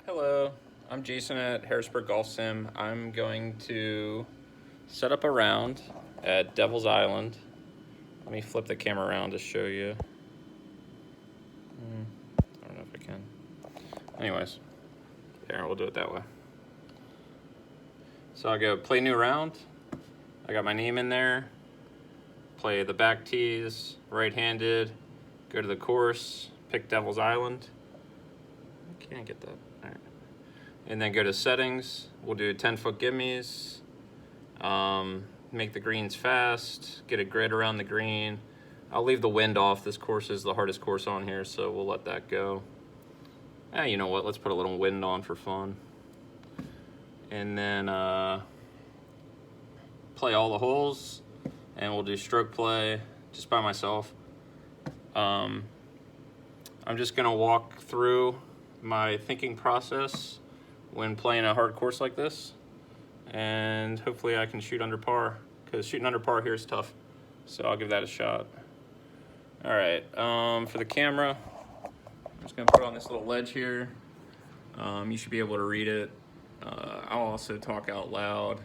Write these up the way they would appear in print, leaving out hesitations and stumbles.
Hello, I'm Jason at Harrisburg Golf Sim. I'm going to set up a round at Devil's Island. Let me flip the camera around to show you. I don't know if I can. Anyways, there, we'll do it that way. So I go play new round. I got my name in there. Play the back tees, right-handed. Go to the course, pick Devil's Island. I can't get that. All right. And then go to settings. We'll do 10-foot gimmies. Make the greens fast. Get a grid around the green. I'll leave the wind off. This course is the hardest course on here, so we'll let that go. You know what? Let's put a little wind on for fun. And then play all the holes, and we'll do stroke play just by myself. I'm just gonna walk through my thinking process when playing a hard course like this, and hopefully I can shoot under par, because shooting under par here is tough, so I'll give that a shot. All right, for the camera, I'm just gonna put it on this little ledge here. You should be able to read it. I'll also talk out loud.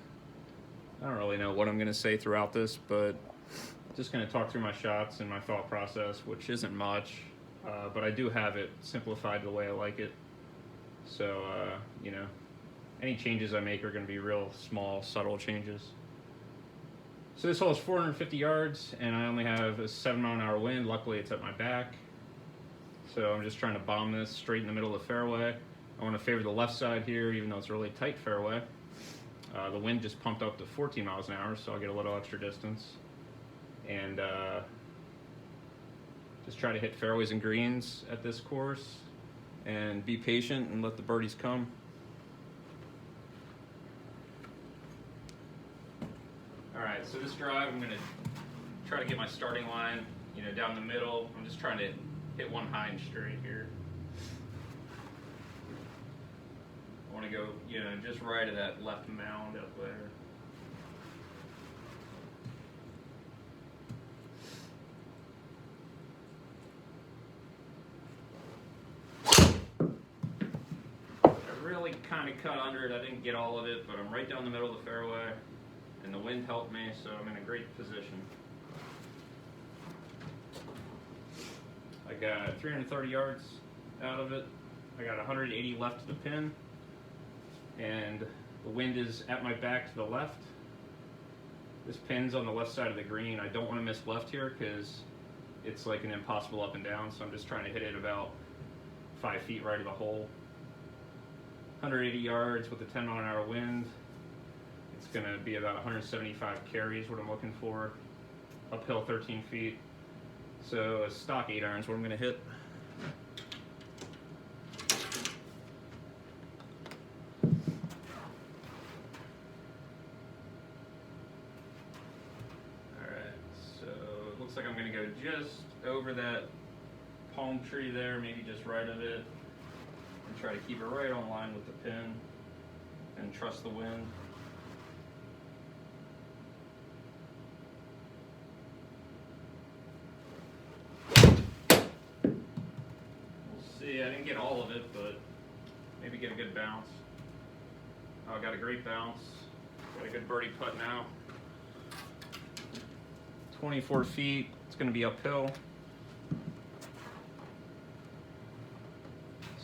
I don't really know what I'm gonna say throughout this, but just gonna talk through my shots and my thought process, which isn't much, but I do have it simplified the way I like it. So, you know, any changes I make are gonna be real small, subtle changes. So this hole is 450 yards, and I only have a 7-mile-an-hour wind. Luckily, it's at my back. So I'm just trying to bomb this straight in the middle of the fairway. I want to favor the left side here, even though it's a really tight fairway. The wind just pumped up to 14 miles an hour, so I'll get a little extra distance. And just try to hit fairways and greens at this course, and be patient and let the birdies come. All right, so this drive, I'm gonna try to get my starting line, you know, down the middle. I'm just trying to hit one high and straight here. I want to go, you know, just right of that left mound up there. I really kind of cut under it. I didn't get all of it, but I'm right down the middle of the fairway, and the wind helped me, so I'm in a great position. I got 330 yards out of it. I got 180 left to the pin, and the wind is at my back to the left. This pin's on the left side of the green. I don't want to miss left here because it's like an impossible up and down, so I'm just trying to hit it about 5 feet right of the hole. 180 yards with a 10-mile-an-hour wind. It's going to be about 175 carries, what I'm looking for. Uphill 13 feet. So a stock 8-iron is what I'm going to hit. Alright, so it looks like I'm going to go just over that palm tree there, maybe just right of it, and try to keep it right on line with the pin and trust the wind. See, I didn't get all of it, but maybe get a good bounce. Oh, I got a great bounce. Got a good birdie putt now. 24 feet. It's going to be uphill.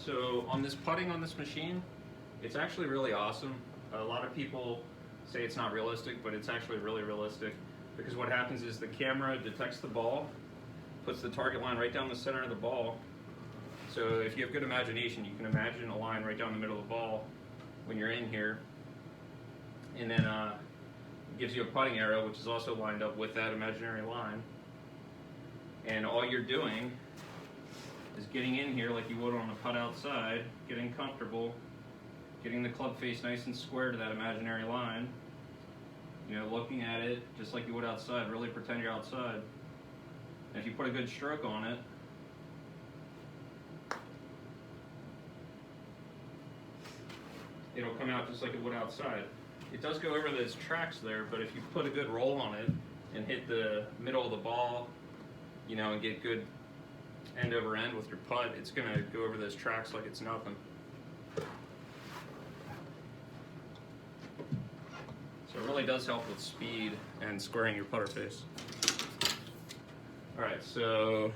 So on this putting on this machine, it's actually really awesome. A lot of people say it's not realistic, but it's actually really realistic, because what happens is the camera detects the ball, puts the target line right down the center of the ball. So if you have good imagination, you can imagine a line right down the middle of the ball when you're in here. And then it gives you a putting arrow, which is also lined up with that imaginary line. And all you're doing is getting in here like you would on a putt outside, getting comfortable, getting the club face nice and square to that imaginary line. You know, looking at it just like you would outside, really pretend you're outside. And if you put a good stroke on it, it'll come out just like it would outside. It does go over those tracks there, but if you put a good roll on it and hit the middle of the ball, you know, and get good end over end with your putt, it's gonna go over those tracks like it's nothing. So it really does help with speed and squaring your putter face. All right, so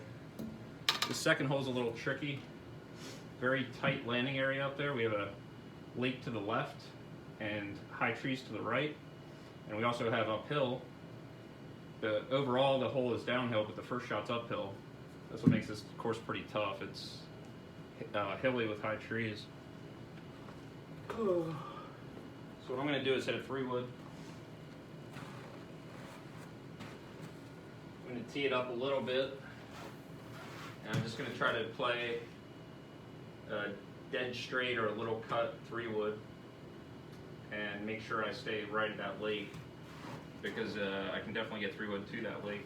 the second hole is a little tricky. Very tight landing area out there. We have a lake to the left and high trees to the right. And we also have uphill. Overall, the hole is downhill, but the first shot's uphill. That's what makes this course pretty tough. It's hilly with high trees. So what I'm going to do is hit a 3-wood. I'm going to tee it up a little bit. And I'm just going to try to play a dead straight or a little cut 3-wood and make sure I stay right at that lake, because I can definitely get 3-wood to that lake.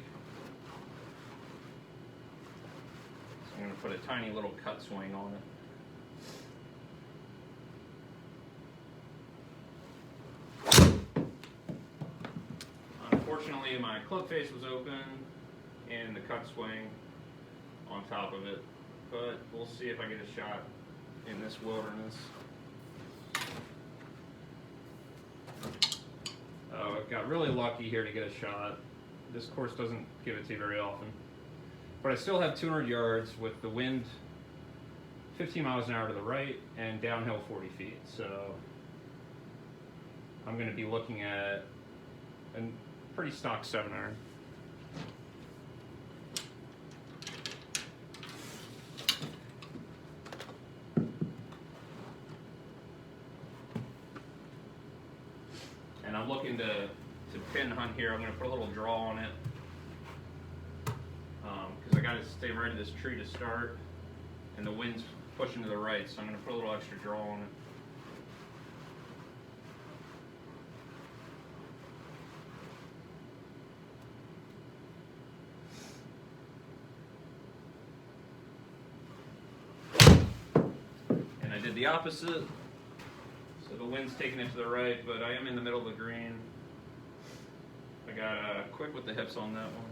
So I'm going to put a tiny little cut swing on it. Unfortunately, my club face was open and the cut swing on top of it, but we'll see if I get a shot in this wilderness. Oh, I got really lucky here to get a shot. This course doesn't give it to you very often. But I still have 200 yards with the wind 15 miles an hour to the right and downhill 40 feet. So I'm going to be looking at a pretty stock 7-iron. And I'm looking to pin hunt here. I'm going to put a little draw on it because I got to stay right at this tree to start, and the wind's pushing to the right, so I'm going to put a little extra draw on it. And I did the opposite. So the wind's taking it to the right, but I am in the middle of the green. I got quick with the hips on that one.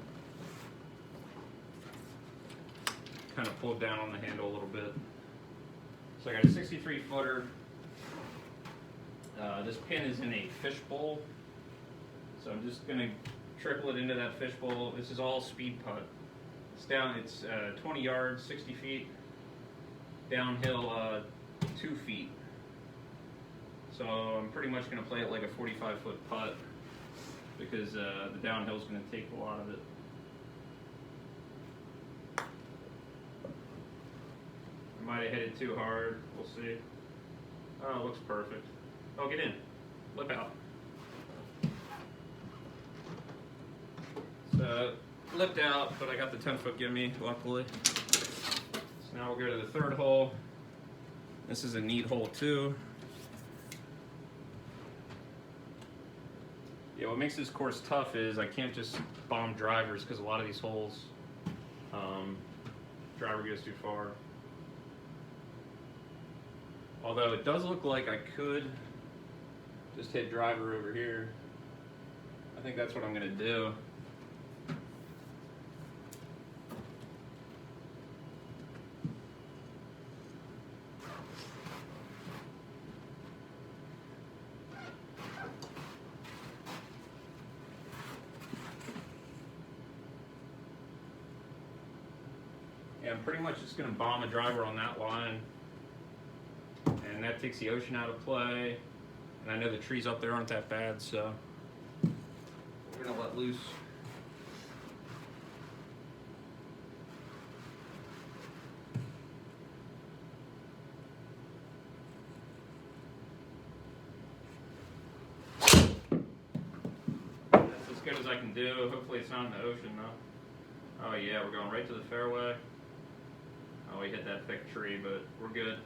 Kind of pulled down on the handle a little bit. So I got a 63 footer. This pin is in a fishbowl. So I'm just going to trickle it into that fishbowl. This is all speed putt. It's 20 yards, 60 feet. Downhill 2 feet. So I'm pretty much going to play it like a 45-foot putt because the downhill is going to take a lot of it. I might have hit it too hard. We'll see. Oh, it looks perfect. Oh, get in. Lip out. So, lipped out, but I got the 10-foot gimme, luckily. So now we'll go to the third hole. This is a neat hole, too. Yeah, what makes this course tough is I can't just bomb drivers because a lot of these holes, driver goes too far. Although it does look like I could just hit driver over here. I think that's what I'm going to do. Yeah, I'm pretty much just going to bomb a driver on that line. And that takes the ocean out of play. And I know the trees up there aren't that bad, so we're going to let loose. That's as good as I can do. Hopefully it's not in the ocean, though. Oh yeah, we're going right to the fairway. Oh, we hit that thick tree, but we're good.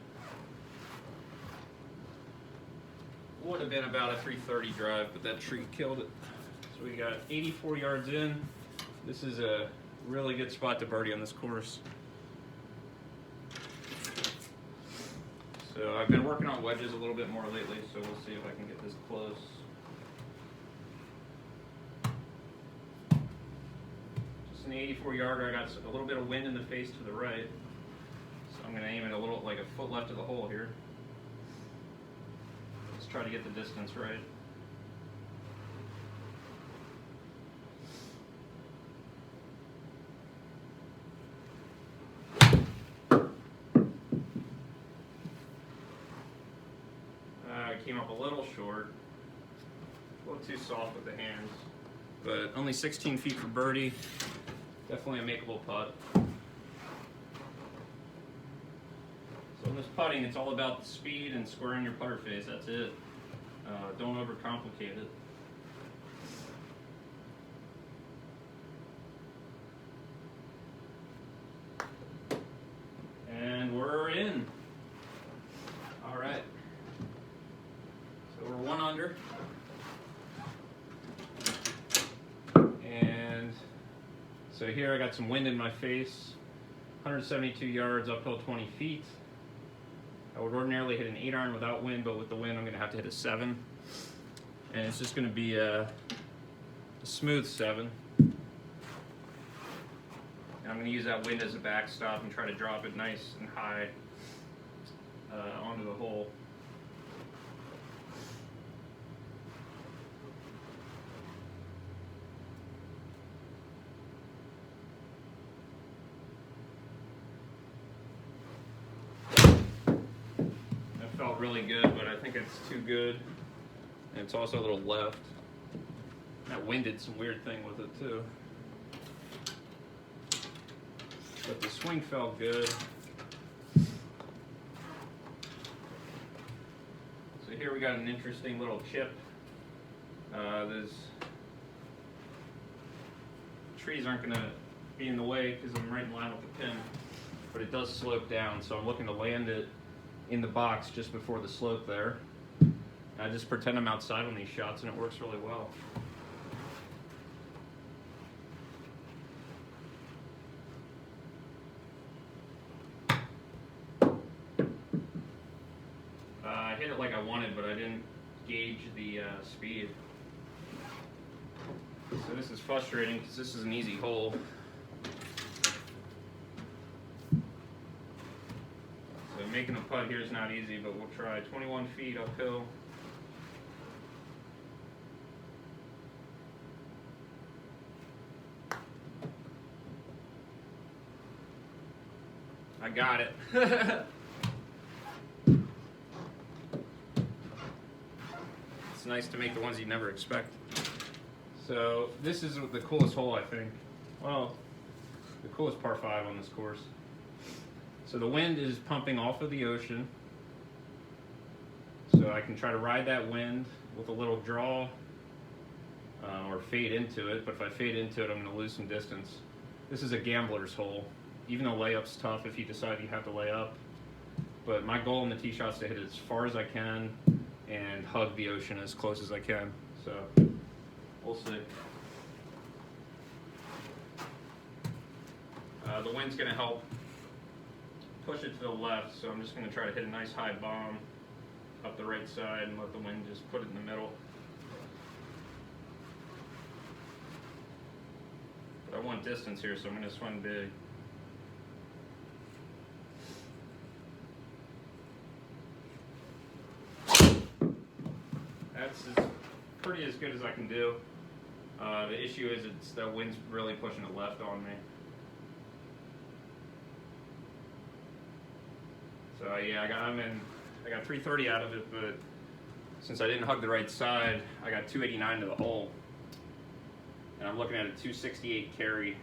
Would have been about a 330 drive, but that tree killed it. So we got 84 yards in. This is a really good spot to birdie on this course. So I've been working on wedges a little bit more lately, so we'll see if I can get this close. Just an 84 yarder. I got a little bit of wind in the face to the right. So I'm going to aim it a little, like a foot left of the hole here. Try to get the distance right. came up a little short. A little too soft with the hands. But only 16 feet for birdie. Definitely a makeable putt. So in this putting, it's all about the speed and squaring your putter face. That's it. Don't overcomplicate it. And we're in. All right. So we're 1 under. And so here I got some wind in my face. 172 yards, uphill 20 feet. I would ordinarily hit an 8-iron without wind, but with the wind I'm going to have to hit a 7. And it's just going to be a smooth 7. And I'm going to use that wind as a backstop and try to drop it nice and high onto the hole. Felt really good, but I think it's too good. And it's also a little left. That wind did some weird thing with it too. But the swing felt good. So here we got an interesting little chip. Those trees aren't going to be in the way because I'm right in line with the pin, but it does slope down, so I'm looking to land it in the box just before the slope there. I just pretend I'm outside on these shots and it works really well. I hit it like I wanted, but I didn't gauge the speed. So this is frustrating because this is an easy hole. Making a putt here is not easy, but we'll try. 21 feet uphill. I got it. It's nice to make the ones you never expect. So this is the coolest hole, I think. Well, the coolest par 5 on this course. So the wind is pumping off of the ocean, so I can try to ride that wind with a little draw or fade into it, but if I fade into it I'm going to lose some distance. This is a gambler's hole, even though layup's tough if you decide you have to lay up, but my goal in the tee shot is to hit it as far as I can and hug the ocean as close as I can, so we'll see. The wind's going to help push it to the left, so I'm just going to try to hit a nice high bomb up the right side and let the wind just put it in the middle. But I want distance here, so I'm going to swing big. That's pretty as good as I can do. The issue is the wind's really pushing it left on me. So yeah, I got 330 out of it, but since I didn't hug the right side, I got 289 to the hole. And I'm looking at a 268 carry,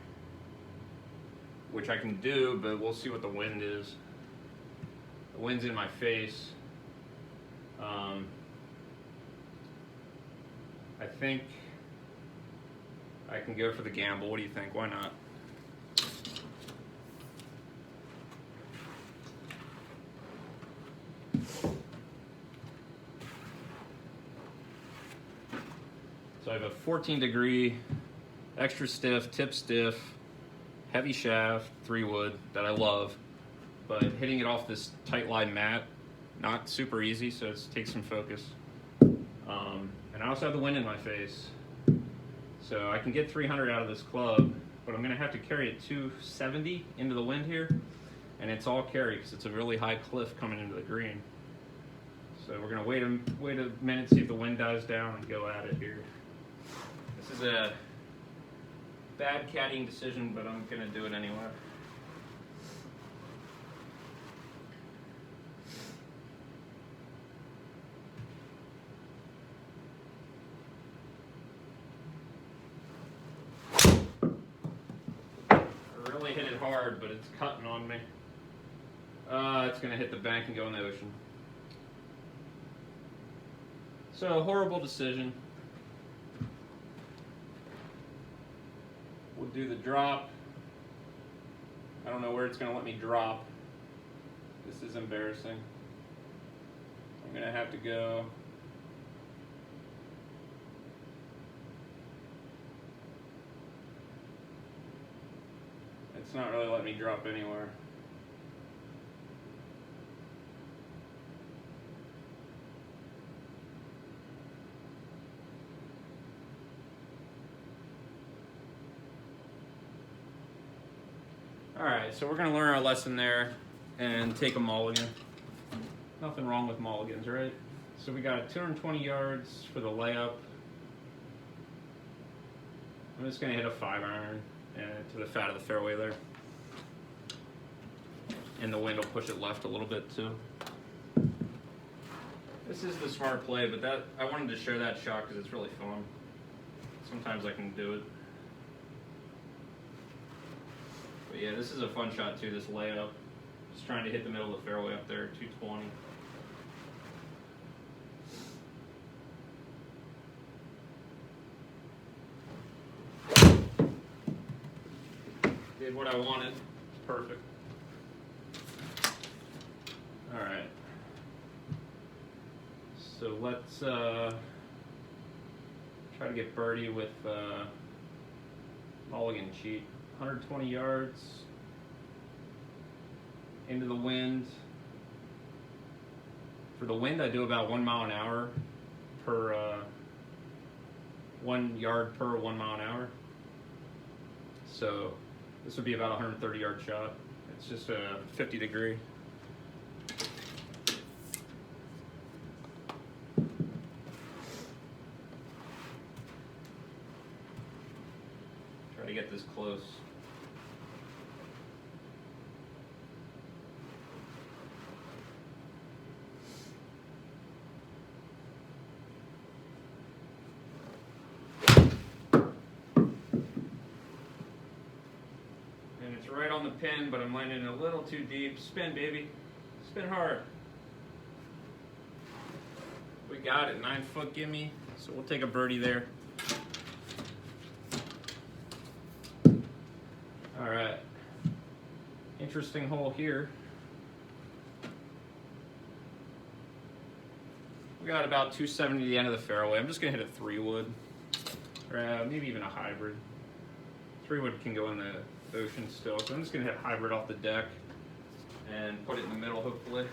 which I can do, but we'll see what the wind is. The wind's in my face. I think I can go for the gamble. What do you think? Why not? So I have a 14-degree, extra stiff, tip stiff, heavy shaft, 3-wood that I love, but hitting it off this tight line mat, not super easy, so it takes some focus. And I also have the wind in my face, so I can get 300 out of this club, but I'm going to have to carry it 270 into the wind here, and it's all carry because it's a really high cliff coming into the green. So we're going to wait a minute, see if the wind dies down, and go at it here. This is a bad caddying decision, but I'm going to do it anyway. hit it hard, but it's cutting on me. It's going to hit the bank and go in the ocean. So, horrible decision. We'll do the drop. I don't know where it's going to let me drop. This is embarrassing. I'm going to have to go. It's not really letting me drop anywhere. Alright, so we're going to learn our lesson there and take a mulligan. Nothing wrong with mulligans, right? So we got 220 yards for the layup. I'm just going to hit a 5-iron to the fat of the fairway there. And the wind will push it left a little bit too. This is the smart play, but that I wanted to share that shot because it's really fun. Sometimes I can do it. But yeah, this is a fun shot too, this layup. Just trying to hit the middle of the fairway up there, 220. Did what I wanted. It's perfect. Alright. So let's try to get birdie with mulligan cheat. 120 yards into the wind. For the wind, I do about 1 mile an hour per 1 yard per 1 mile an hour. So this would be about a 130-yard shot. It's just a 50-degree. Try to get this close. It's right on the pin, but I'm landing a little too deep. Spin, baby. Spin hard. We got it. 9-foot gimme. So we'll take a birdie there. All right. Interesting hole here. We got about 270 to the end of the fairway. I'm just going to hit a 3-wood. Or maybe even a hybrid. 3-wood can go in the ocean still, so I'm just going to hit hybrid off the deck and put it in the middle, hopefully.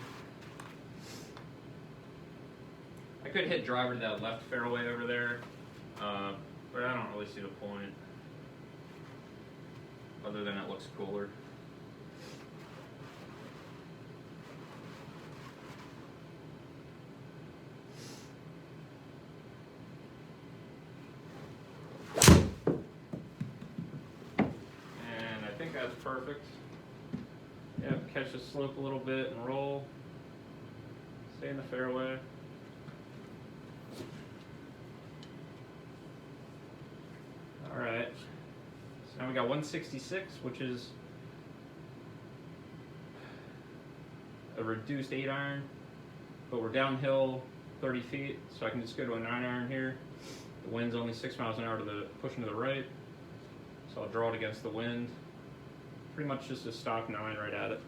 I could hit driver to that left fairway over there, but I don't really see the point, other than it looks cooler. That's perfect. Yep, catch the slope a little bit and roll. Stay in the fairway. Alright. So now we got 166, which is a reduced 8-iron, but we're downhill 30 feet, so I can just go to a 9-iron here. The wind's only 6 miles an hour to the pushing to the right, so I'll draw it against the wind. Pretty much just a stock 9 right at it.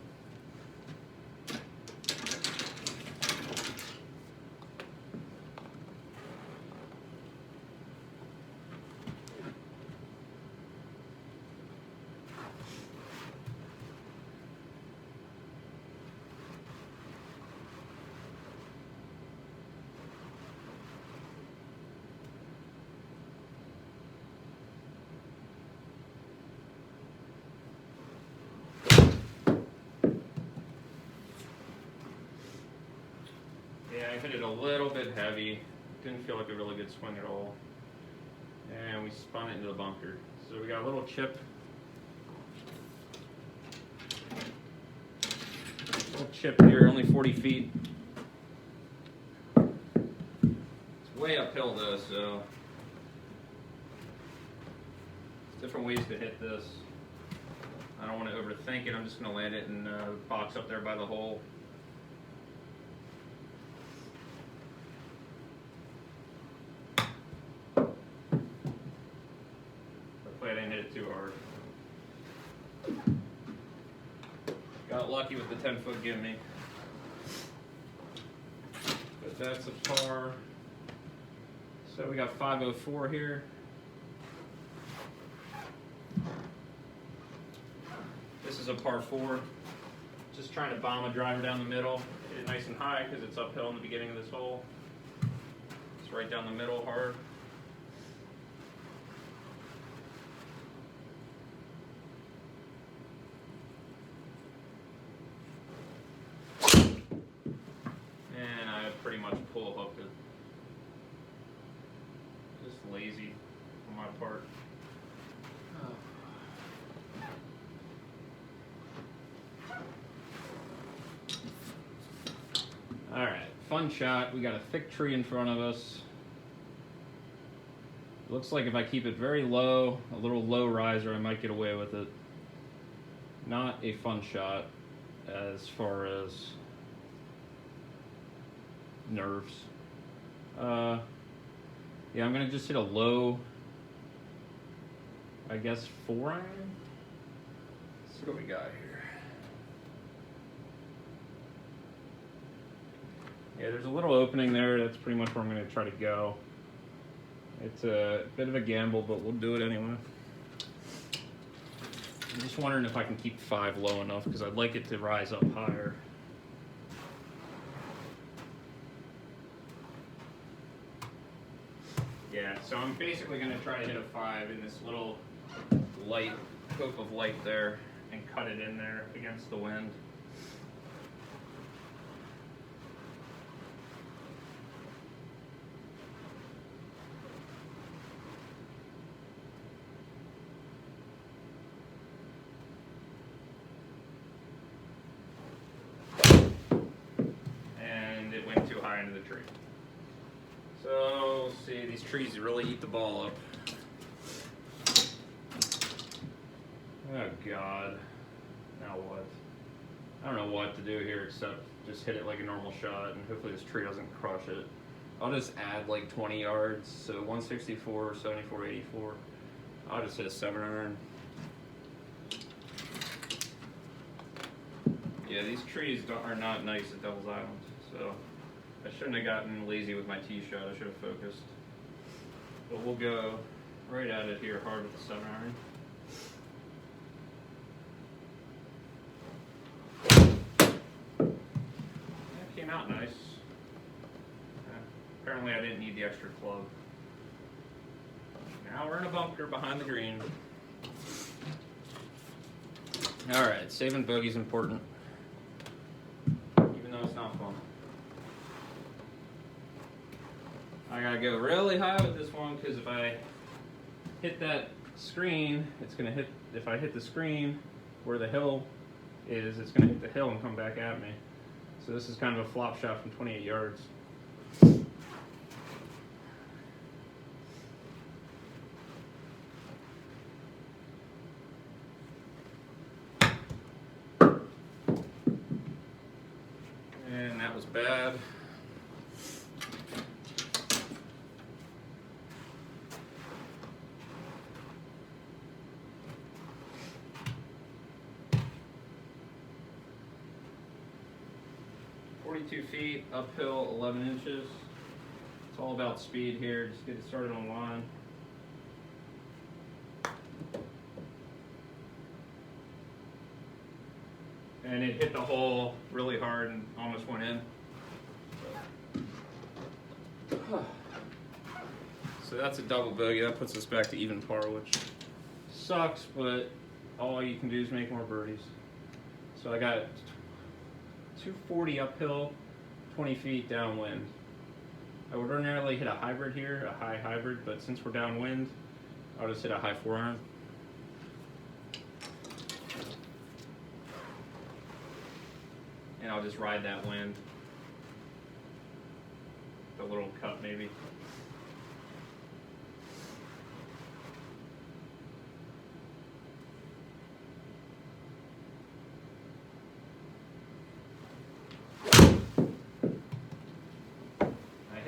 Yeah, I hit it a little bit heavy. Didn't feel like a really good swing at all. And we spun it into the bunker. So we got a little chip. Little chip here, only 40 feet. It's way uphill though, so different ways to hit this. I don't want to overthink it. I'm just going to land it in the box up there by the hole. Hopefully I didn't hit it too hard. Got lucky with the 10-foot gimme. But that's a par. So we got 504 here. This is a par 4. Just trying to bomb a driver down the middle. Hit it nice and high because it's uphill in the beginning of this hole. It's right down the middle hard. And I pretty much pull hooked it. Just lazy on my part. Alright, fun shot. We got a thick tree in front of us. Looks like if I keep it very low, a little low riser, I might get away with it. Not a fun shot as far as nerves. Yeah, I'm gonna just hit a low, I guess 4-iron. Let's see what we got here. Yeah, there's a little opening there. That's pretty much where I'm going to try to go. It's a bit of a gamble, but we'll do it anyway. I'm just wondering if I can keep 5 low enough because I'd like it to rise up higher. Yeah, so I'm basically going to try to hit a 5 in this little light, hope of light there, and cut it in there against the wind. Into the tree. So, see, these trees really eat the ball up. Oh God. Now what? I don't know what to do here except just hit it like a normal shot and hopefully this tree doesn't crush it. I'll just add like 20 yards, so 164, 74, 84. I'll just hit a 7-iron. Yeah, these trees are not nice at Devil's Island, so I shouldn't have gotten lazy with my tee shot. I should have focused. But we'll go right at it here hard with the 7-iron. That came out nice. Apparently I didn't need the extra club. Now we're in a bunker behind the green. Alright, saving bogey's important. Even though it's not fun. I gotta go really high with this one because if I hit that screen, it's gonna hit, if I hit the screen where the hill is, it's gonna hit the hill and come back at me. So this is kind of a flop shot from 28 yards. And that was bad. Feet, uphill 11 inches. It's all about speed here. Just get it started on line. And it hit the hole really hard and almost went in. So that's a double bogey. That puts us back to even par, which sucks, but all you can do is make more birdies. So I got 240 uphill, 20 feet downwind. I would ordinarily hit a hybrid here, a high hybrid, but since we're downwind, I'll just hit a high 4-iron. And I'll just ride that wind. A little cut maybe.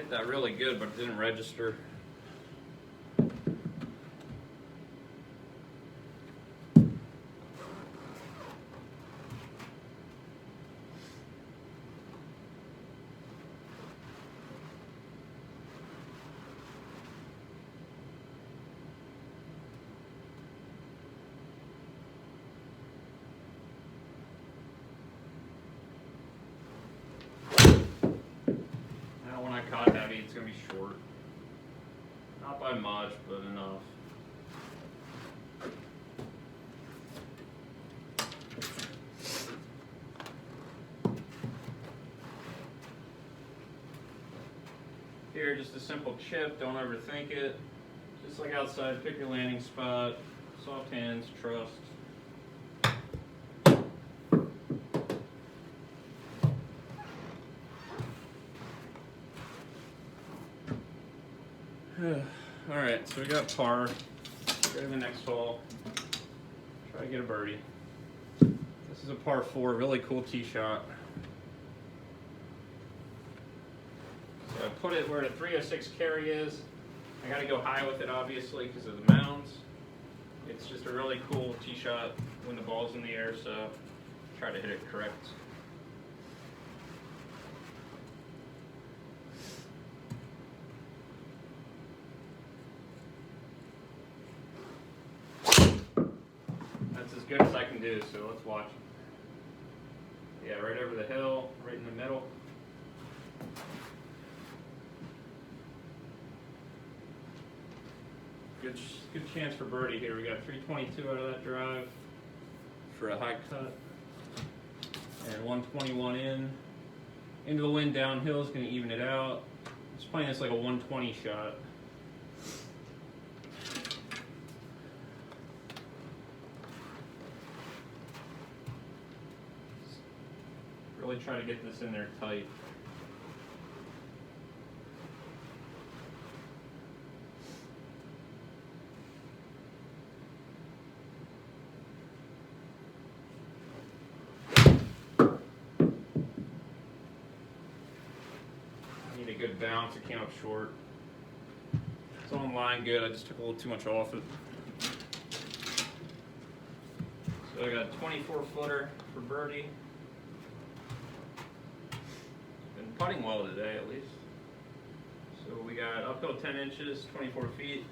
hit that really good, but it didn't register. When I caught heavy, it's going to be short. Not by much, but enough. Here, just a simple chip, don't overthink it. Just like outside, pick your landing spot, soft hands, trust. Alright, so we got par. Go to the next hole. Try to get a birdie. This is a par 4, really cool tee shot. So I put it where the 306 carry is. I gotta go high with it obviously because of the mounds. It's just a really cool tee shot when the ball's in the air, so try to hit it correct. As good as I can do, so let's watch. Yeah, right over the hill, right in the middle. Good chance for birdie here. We got 322 out of that drive for a high cut, and 121 in. Into the wind downhill is going to even it out. Just playing this like a 120 shot. Really try to get this in there tight. I need a good bounce. It came up short. It's on line good. I just took a little too much off it. So I got a 24 footer for birdie. Putting well today, at least. So we got uphill 10 inches, 24 feet.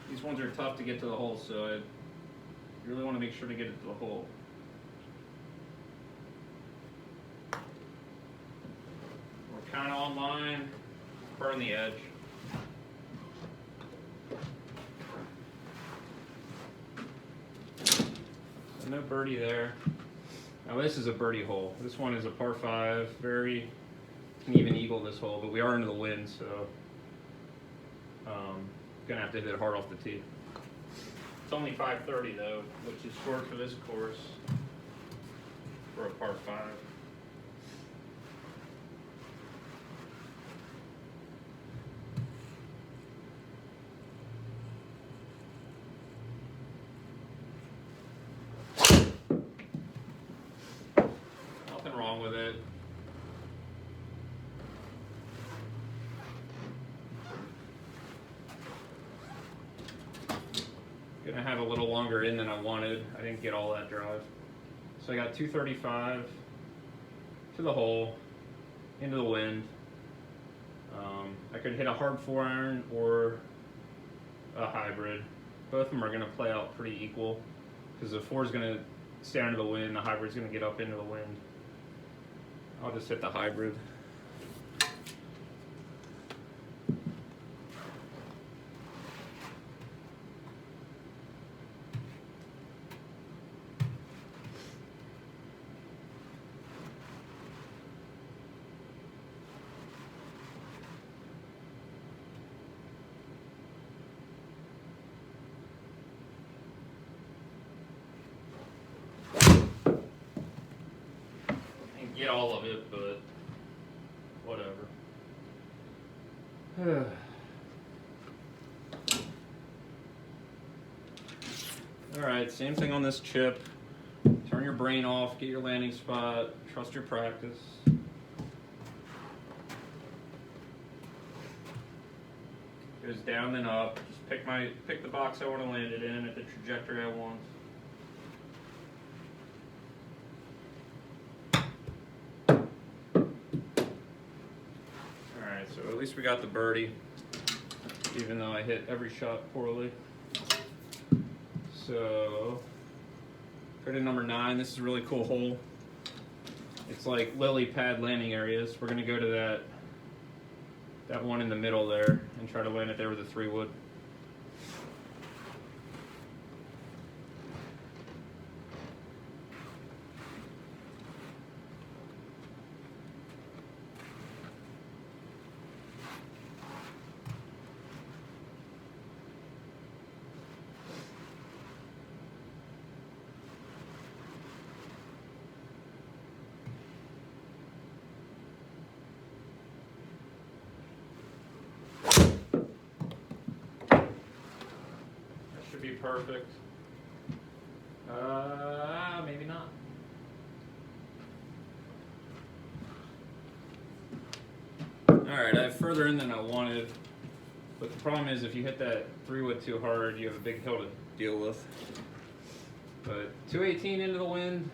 These ones are tough to get to the hole, so I really want to make sure to get it to the hole. We're kind of on line, burn the edge. So no birdie there. Now this is a birdie hole. This one is a par 5, very can even eagle this hole, but we are into the wind, so gonna have to hit it hard off the tee. It's only 530 though, which is short for this course for a par 5. Nothing wrong with it. Gonna have a little longer in than I wanted. I didn't get all that drive. So I got 235 to the hole, into the wind. I could hit a hard 4-iron or a hybrid. Both of them are gonna play out pretty equal because the 4 is gonna stay under the wind, the hybrid's gonna get up into the wind. I'll just hit the hybrid. Get all of it, but whatever. Alright, same thing on this chip. Turn your brain off, get your landing spot, trust your practice. Goes down then up. Just pick the box I want to land it in at the trajectory I want. Alright, so at least we got the birdie, even though I hit every shot poorly. So, go to number 9. This is a really cool hole. It's like lily pad landing areas. We're going to go to that one in the middle there and try to land it there with a 3-wood. Should be perfect. Maybe not. Alright, I have further in than I wanted, but the problem is if you hit that 3-wood too hard, you have a big hill to deal with. But 218 into the wind.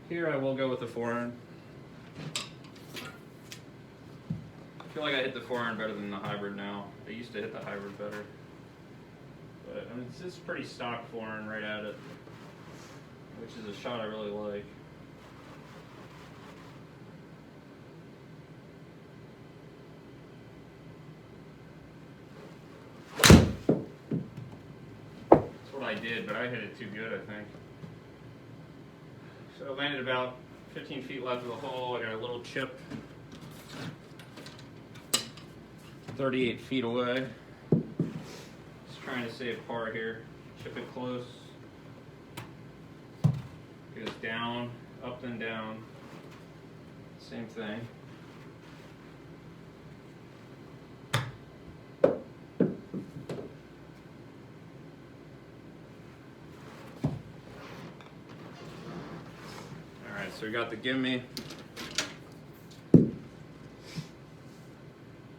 Here I will go with the 4-iron. I feel like I hit the 4-iron better than the hybrid now. I used to hit the hybrid better. But I mean, it's just pretty stock 4-iron right at it, which is a shot I really like. That's what I did, but I hit it too good, I think. So I landed about 15 feet left of the hole. I got a little chip 38 feet away. Just trying to save par here. Chip it close. Goes down, up then down. Same thing. Alright, so we got the gimme.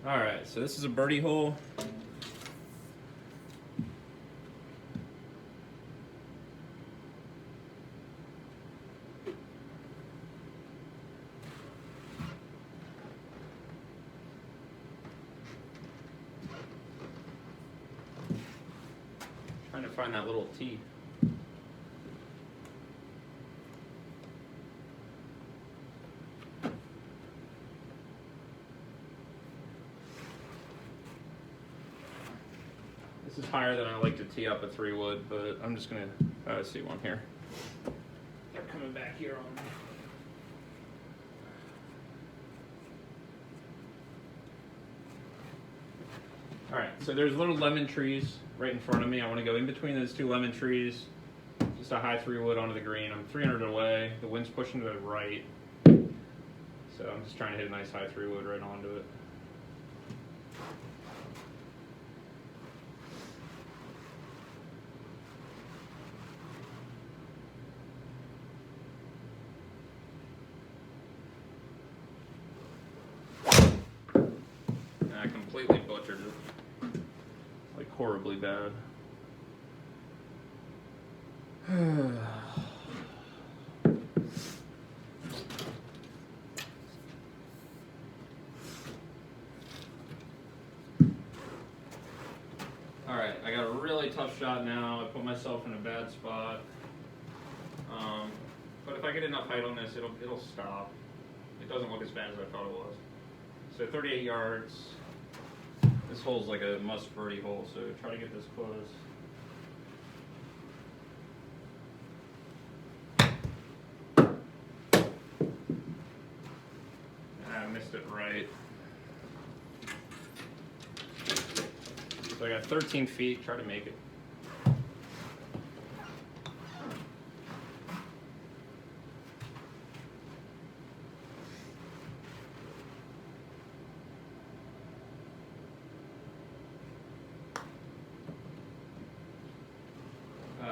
Alright, so this is a birdie hole. Trying to find that little tee. This is higher than I like to tee up a 3-wood, but I'm just gonna see one here. They're coming back here on me. Alright, so there's little lemon trees right in front of me. I want to go in between those 2 lemon trees. Just a high 3-wood onto the green. I'm 300 away. The wind's pushing to the right. So I'm just trying to hit a nice high 3-wood right onto it. And I completely butchered it. Like horribly bad. Alright, I got a really tough shot now. I put myself in a bad spot. But if I get enough height on this, it'll stop. It doesn't look as bad as I thought it was. So 38 yards. This hole's like a must birdie hole, so try to get this close. I missed it right. So I got 13 feet, try to make it.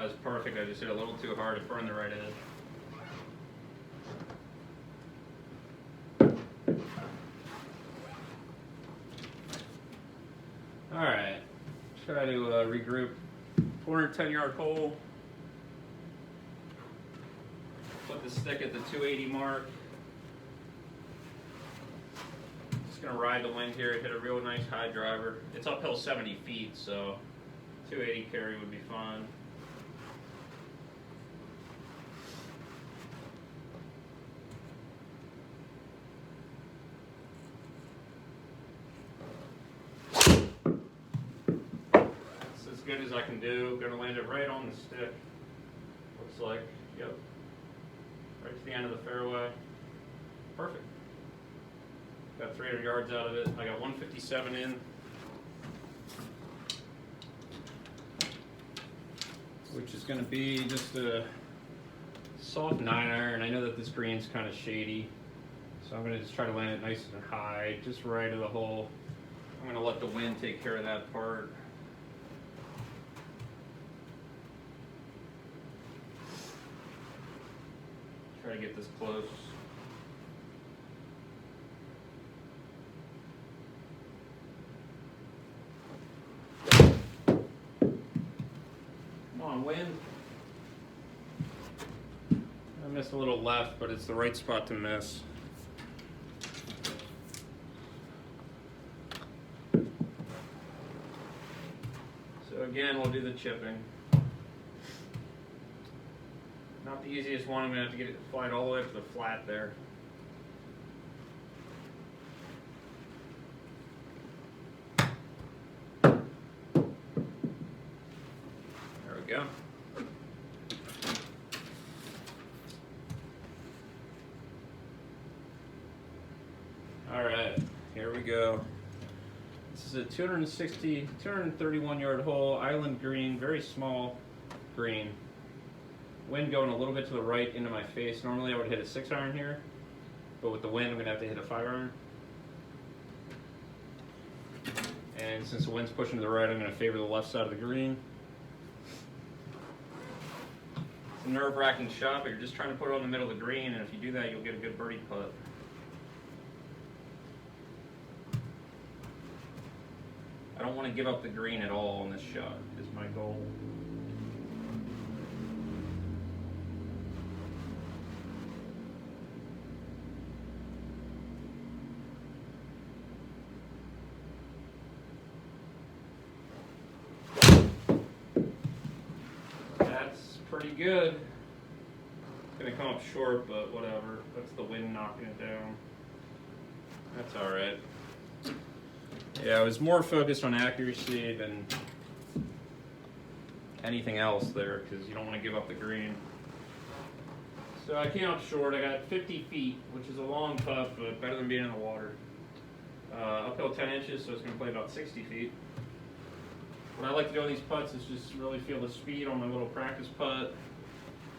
It's perfect, I just hit a little too hard to burn the right edge. try to regroup. 410-yard hole. Put the stick at the 280 mark. Just gonna ride the wind here, hit a real nice high driver. It's uphill 70 feet, so 280 carry would be fine. That's as good as I can do. Gonna land it right on the stick. Looks like, yep. Right to the end of the fairway. Perfect. Got 300 yards out of it. I got 157 in. Which is going to be just a soft 9-iron. I know that this green's kind of shady, so I'm going to just try to land it nice and high, just right of the hole. I'm going to let the wind take care of that part. Try to get this close. Come on, wind. I missed a little left, but it's the right spot to miss. So again, we'll do the chipping. Not the easiest one. I'm going to have to get it flight all the way up to the flat there. There we go. All right, here we go. This is a 231 yard hole, island green, very small green. Wind going a little bit to the right into my face. Normally I would hit a 6-iron here, but with the wind I'm going to have to hit a 5-iron. And since the wind's pushing to the right, I'm going to favor the left side of the green. It's a nerve-wracking shot, but you're just trying to put it on the middle of the green, and if you do that, you'll get a good birdie putt. I don't want to give up the green at all on this shot, is my goal. Pretty good. Gonna come up short, but whatever. That's the wind knocking it down. That's alright. Yeah, I was more focused on accuracy than anything else there, because you don't want to give up the green. So I came up short. I got 50 feet, which is a long putt, but better than being in the water. Uphill 10 inches, so it's going to play about 60 feet. What I like to do on these putts is just really feel the speed on my little practice putt,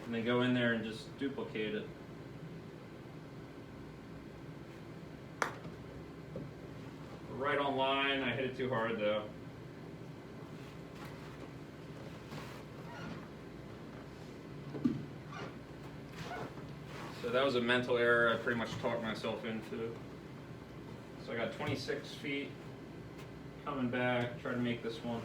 and then go in there and just duplicate it. Right on line. I hit it too hard though. So that was a mental error I pretty much talked myself into. So I got 26 feet coming back, try to make this one.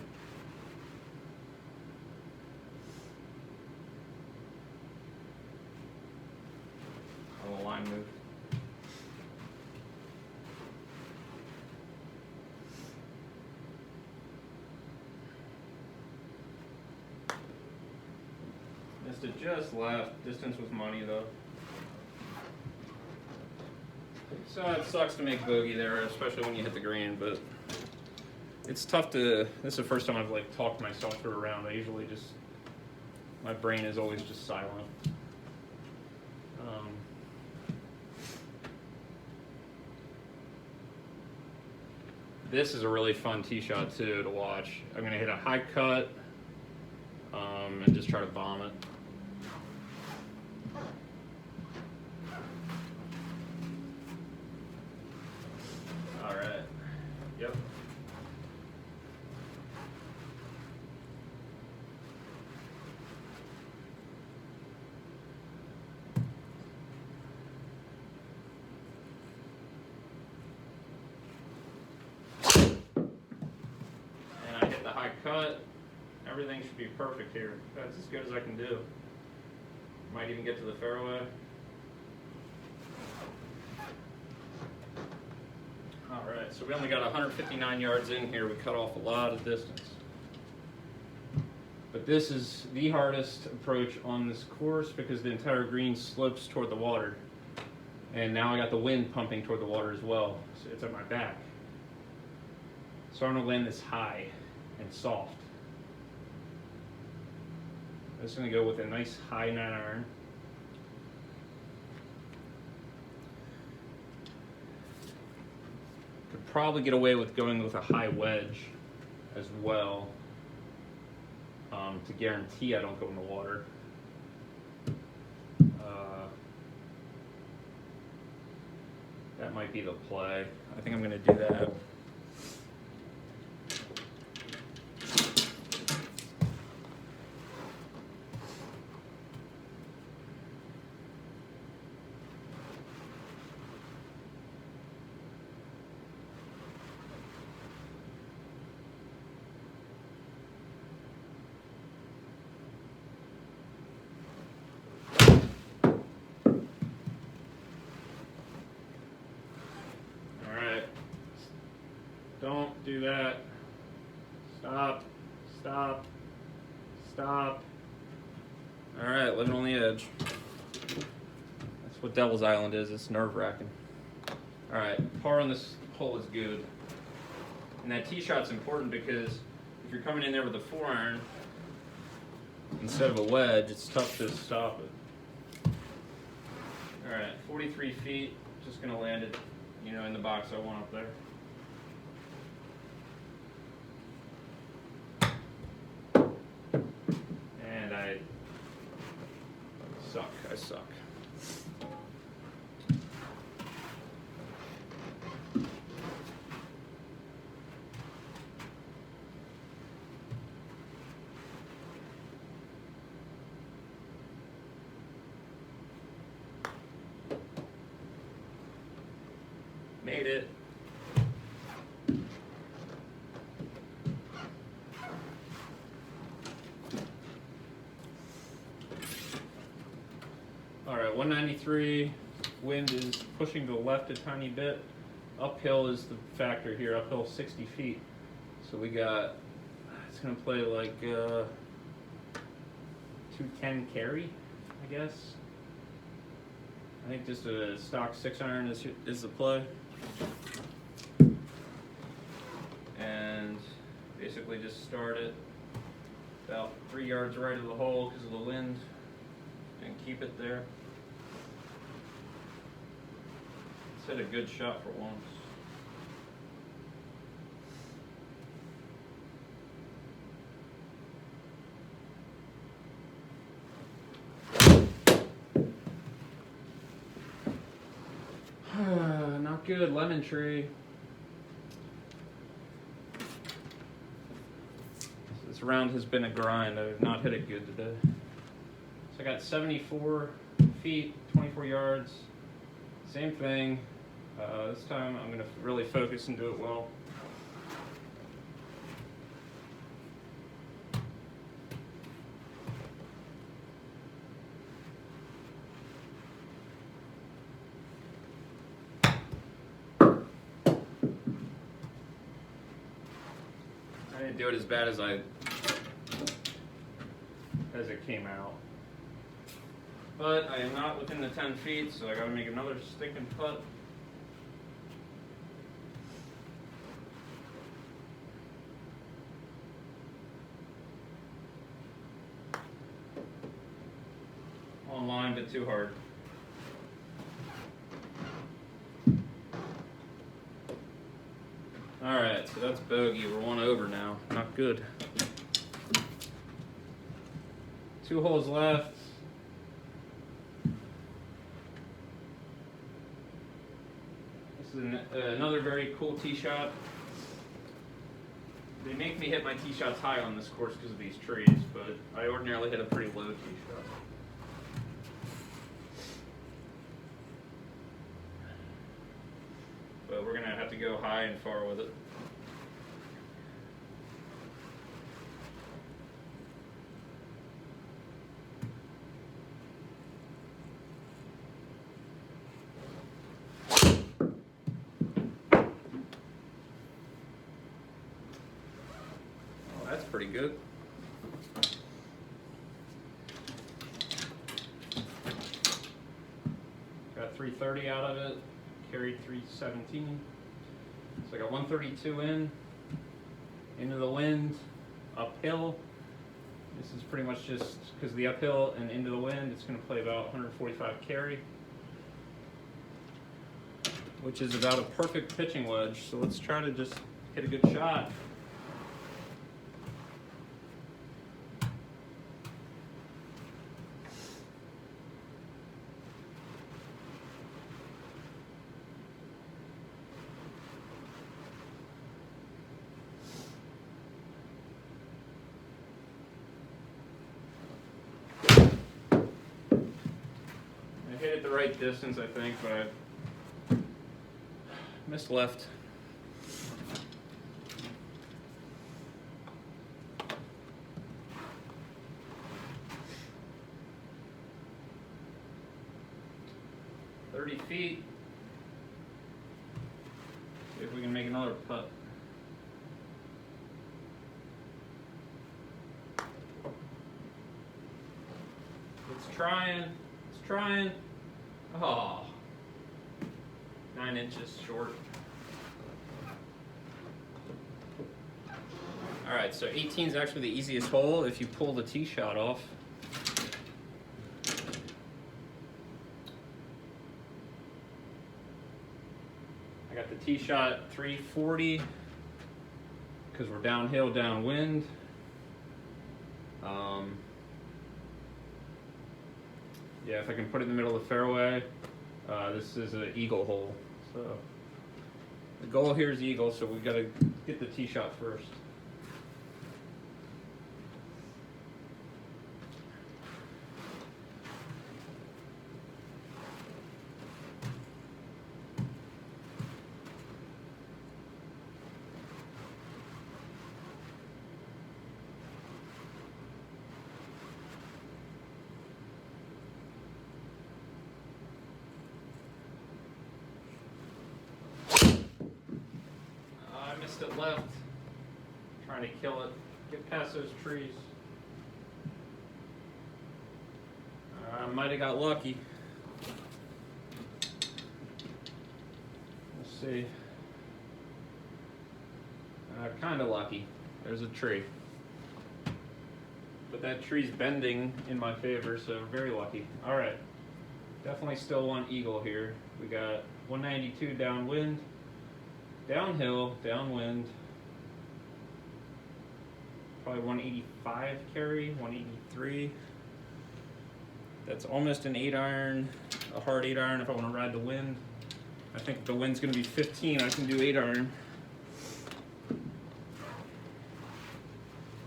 Oh, the line moved. Missed it just left. Distance was money though. So it sucks to make bogey there, especially when you hit the green, but it's tough to, this is the first time I've like talked myself through a round. I usually just, my brain is always just silent. This is a really fun tee shot too to watch. I'm gonna hit a high cut and just try to bomb it. All right. Yep. And I hit the high cut. Everything should be perfect here. That's as good as I can do. Might even get to the fairway. Alright, so we only got 159 yards in here. We cut off a lot of distance. But this is the hardest approach on this course because the entire green slopes toward the water. And now I got the wind pumping toward the water as well. So it's at my back. So I'm going to land this high and soft. I'm just going to go with a nice high 9-iron. Could probably get away with going with a high wedge as well, to guarantee I don't go in the water. That might be the play. I think I'm going to do that. Don't do that. Stop. Stop. Stop. Alright, living on the edge. That's what Devil's Island is. It's nerve-wracking. Alright, par on this hole is good. And that tee shot's important because if you're coming in there with a 4-iron instead of a wedge, it's tough to stop it. Alright, 43 feet. Just going to land it, in the box I want up there. I suck. Made it. Alright, 193. Wind is pushing to the left a tiny bit. Uphill is the factor here, uphill 60 feet. So we got, it's going to play like 210 carry, I guess. I think just a stock 6-iron is the play. And basically just start it about 3 yards right of the hole because of the wind and keep it there. Hit a good shot for once. Not good, lemon tree. This round has been a grind. I have not hit it good today. So I got 74 feet, 24 yards. Same thing. This time I'm going to really focus and do it well. I didn't do it as bad as it came out. But I am not within the 10 feet, so I got to make another stinking putt. Online, but too hard. Alright, so that's bogey. We're 1 over now. Not good. 2 holes left. This is another very cool tee shot. They make me hit my tee shots high on this course because of these trees, but I ordinarily hit a pretty low tee shot. But we're going to have to go high and far with it. pretty good. Got 330 out of it, carried 317. So I got 132 into the wind, uphill. This is pretty much just because of the uphill and into the wind, it's going to play about 145 carry, which is about a perfect pitching wedge. So let's try to just hit a good shot. I hit it the right distance, I think, but I missed left. $30 See if we can make another putt. It's trying. It's trying. Oh, 9 inches short. All right, so 18 is actually the easiest hole if you pull the tee shot off. I got the tee shot at 340 because we're downhill, downwind. Yeah, if I can put it in the middle of the fairway, this is an eagle hole. So the goal here is eagle, so we've got to get the tee shot first. Missed it left, trying to kill it, get past those trees. I might have got lucky. Let's see. Kind of lucky. There's a tree. But that tree's bending in my favor, so very lucky. All right. Definitely still want eagle here. We got 192 downwind. Downhill, downwind, probably 185 carry, 183. That's almost an 8-iron, a hard 8-iron if I want to ride the wind. I think the wind's going to be 15, I can do 8-iron.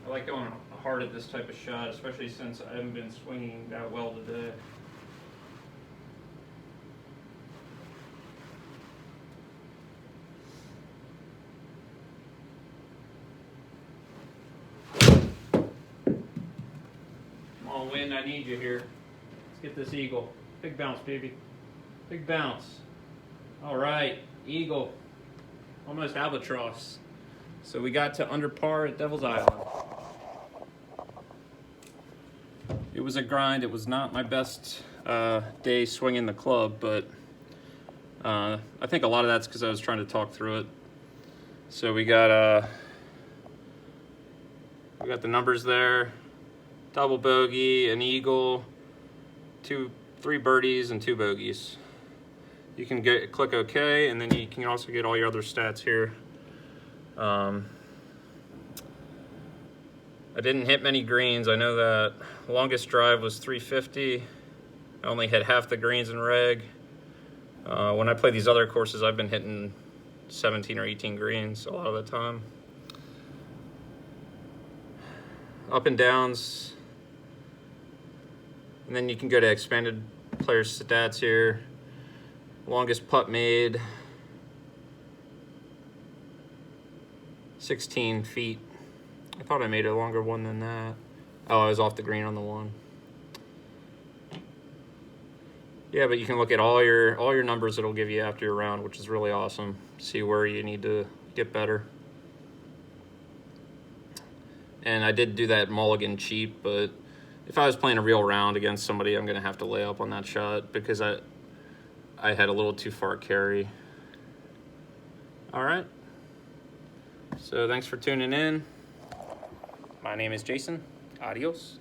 I like going hard at this type of shot, especially since I haven't been swinging that well today. Wind, I need you here. Let's get this eagle. Big bounce, baby. Big bounce. All right, eagle. Almost albatross. So we got to under par at Devil's Island. It was a grind. It was not my best day swinging the club, but I think a lot of that's because I was trying to talk through it. So we got the numbers there. Double bogey, an eagle, 3 birdies, and 2 bogeys. You can click OK, and then you can also get all your other stats here. I didn't hit many greens. I know that longest drive was 350. I only hit half the greens in reg. When I play these other courses, I've been hitting 17 or 18 greens a lot of the time. Up and downs. And then you can go to expanded player stats here. Longest putt made, 16 feet. I thought I made a longer one than that. Oh, I was off the green on the one. Yeah, but you can look at all your numbers it'll give you after your round, which is really awesome. See where you need to get better. And I did do that mulligan cheap, but if I was playing a real round against somebody, I'm going to have to lay up on that shot because I had a little too far carry. All right. So thanks for tuning in. My name is Jason. Adios.